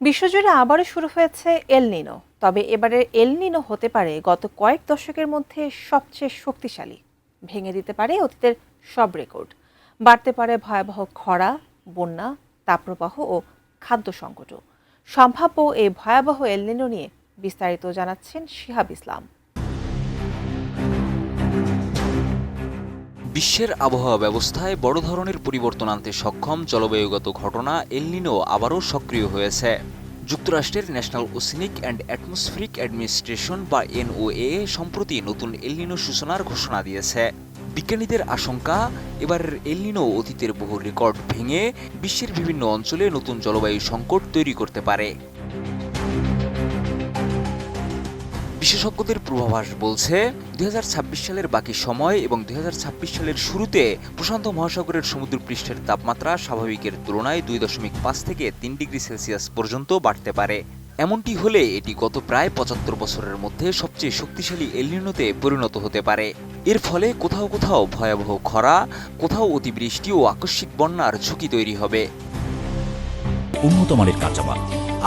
বিশ্বজুড়ে আবারও শুরু হয়েছে এল নিনো। তবে এবারের এল নিনো হতে পারে গত কয়েক দশকের মধ্যে সবচেয়ে শক্তিশালী। ভেঙে দিতে পারে অতীতের সব রেকর্ড। বাড়তে পারে ভয়াবহ খরা, বন্যা, তাপপ্রবাহ ও খাদ্য সংকটও। সম্ভাব্য এই ভয়াবহ এল নিনো নিয়ে বিস্তারিত জানাচ্ছেন শিহাব ইসলাম। বিশ্বের আবহাওয়া ব্যবস্থায় বড় ধরনের পরিবর্তন আনতে সক্ষম জলবায়ুগত ঘটনা এল নিনো আবারও সক্রিয় হয়েছে। যুক্তরাষ্ট্রের ন্যাশনাল ওসেনিক অ্যান্ড অ্যাটমসফেরিক অ্যাডমিনিস্ট্রেশন বা এনওএ সম্প্রতি নতুন এল নিনো সূচনার ঘোষণা দিয়েছে। বিজ্ঞানীদের আশঙ্কা, এবারের এল নিনো অতীতের বহু রেকর্ড ভেঙে বিশ্বের বিভিন্ন অঞ্চলে নতুন জলবায়ু সংকট তৈরি করতে পারে। বিশেষজ্ঞদের পূর্বাভাস বলছে 2026 সালের বাকি সময় এবং 2026 সালের শুরুতে প্রশান্ত মহাসাগরের সমুদ্রপৃষ্ঠের তাপমাত্রা স্বাভাবিকের তুলনায় 2.5 থেকে 3 ডিগ্রি সেলসিয়াস পর্যন্ত বাড়তে পারে। এমনটি হলে এটি গত প্রায় 75 বছরের মধ্যে সবচেয়ে শক্তিশালী এল নিনোতে পরিণত হতে পারে। এর ফলে কোথাও কোথাও ভয়াবহ খরা, কোথাও অতিবৃষ্টি ও আকস্মিক বন্যার ঝুঁকি তৈরি হবে। উন্নত মানের কাঁচামাল,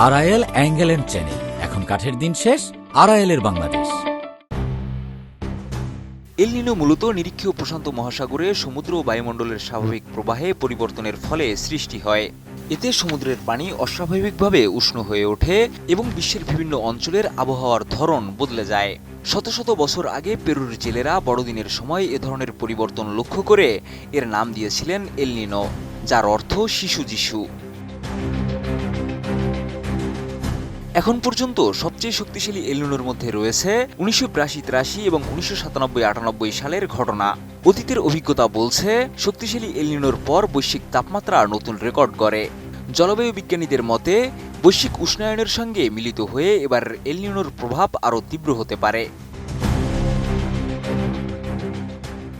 আরআইএল অ্যাঙ্গেল এন্ড চ্যানেল। এখন কাঠের দিন শেষ, আরআইএল এর বাংলাদেশ। এল নিনো মূলত নিরীক্ষীয় প্রশান্ত মহাসাগরে সমুদ্র ও বায়ুমণ্ডলের স্বাভাবিক প্রবাহে পরিবর্তনের ফলে সৃষ্টি হয়। এতে সমুদ্রের পানি অস্বাভাবিকভাবে উষ্ণ হয়ে ওঠে এবং বিশ্বের বিভিন্ন অঞ্চলের আবহাওয়ার ধরন বদলে যায়। শত শত বছর আগে পেরুর জেলেরা বড়দিনের সময় এ ধরনের পরিবর্তন লক্ষ্য করে এর নাম দিয়েছিলেন এল নিনো, যার অর্থ শিশু যিশু। এখন পর্যন্ত সবচেয়ে শক্তিশালী এল নিনোর মধ্যে রয়েছে 1982-83 এবং 1997-98 সালের ঘটনা। অতীতের অভিজ্ঞতা বলছে শক্তিশালী এল নিনোর পর বৈশ্বিক তাপমাত্রা নতুন রেকর্ড গড়ে। জলবায়ু বিজ্ঞানীদের মতে বৈশ্বিক উষ্ণায়নের সঙ্গে মিলিত হয়ে এবার এল নিনোর প্রভাব আরও তীব্র হতে পারে।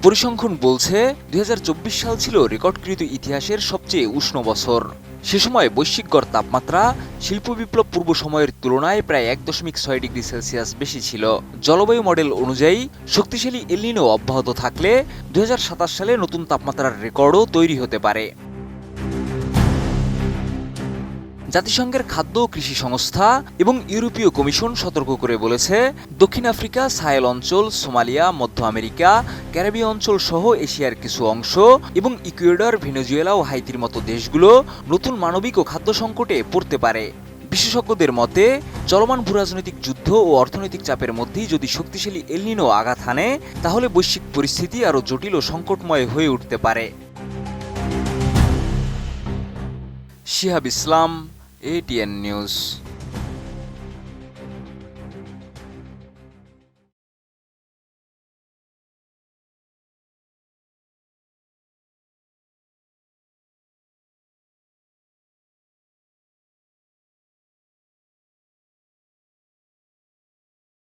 পরিসংখ্যান বলছে 2024 সাল ছিল রেকর্ডকৃত ইতিহাসের সবচেয়ে উষ্ণ বছর। সে সময় বৈশ্বিক গড় তাপমাত্রা শিল্প বিপ্লব পূর্ব সময়ের তুলনায় প্রায় 1.6 ডিগ্রি সেলসিয়াস বেশি ছিল। জলবায়ু মডেল অনুযায়ী শক্তিশালী এল নিনো অব্যাহত থাকলে 2027 সালে নতুন তাপমাত্রার রেকর্ডও তৈরি হতে পারে। জাতিসংঘের খাদ্য ও কৃষি সংস্থা এবং ইউরোপীয় কমিশন সতর্ক করে বলেছে, দক্ষিণ আফ্রিকা, সাহেল অঞ্চল, সোমালিয়া, মধ্য আমেরিকা, ক্যারিবীয় অঞ্চল সহ এশিয়ার কিছু অংশ এবং ইকুয়েডর, ভেনেজুয়েলা ও হাইতির মতো দেশগুলো নতুন মানবিক ও খাদ্য সংকটে পড়তে পারে। বিশেষজ্ঞদের মতে চলমান ভূরাজনৈতিক যুদ্ধ ও অর্থনৈতিক চাপের মধ্যেই যদি শক্তিশালী এল নিনো আঘাত হানে, তাহলে বৈশ্বিক পরিস্থিতি আরও জটিল ও সংকটময় হয়ে উঠতে পারে। শিহাব ইসলাম, ATN নিউজ।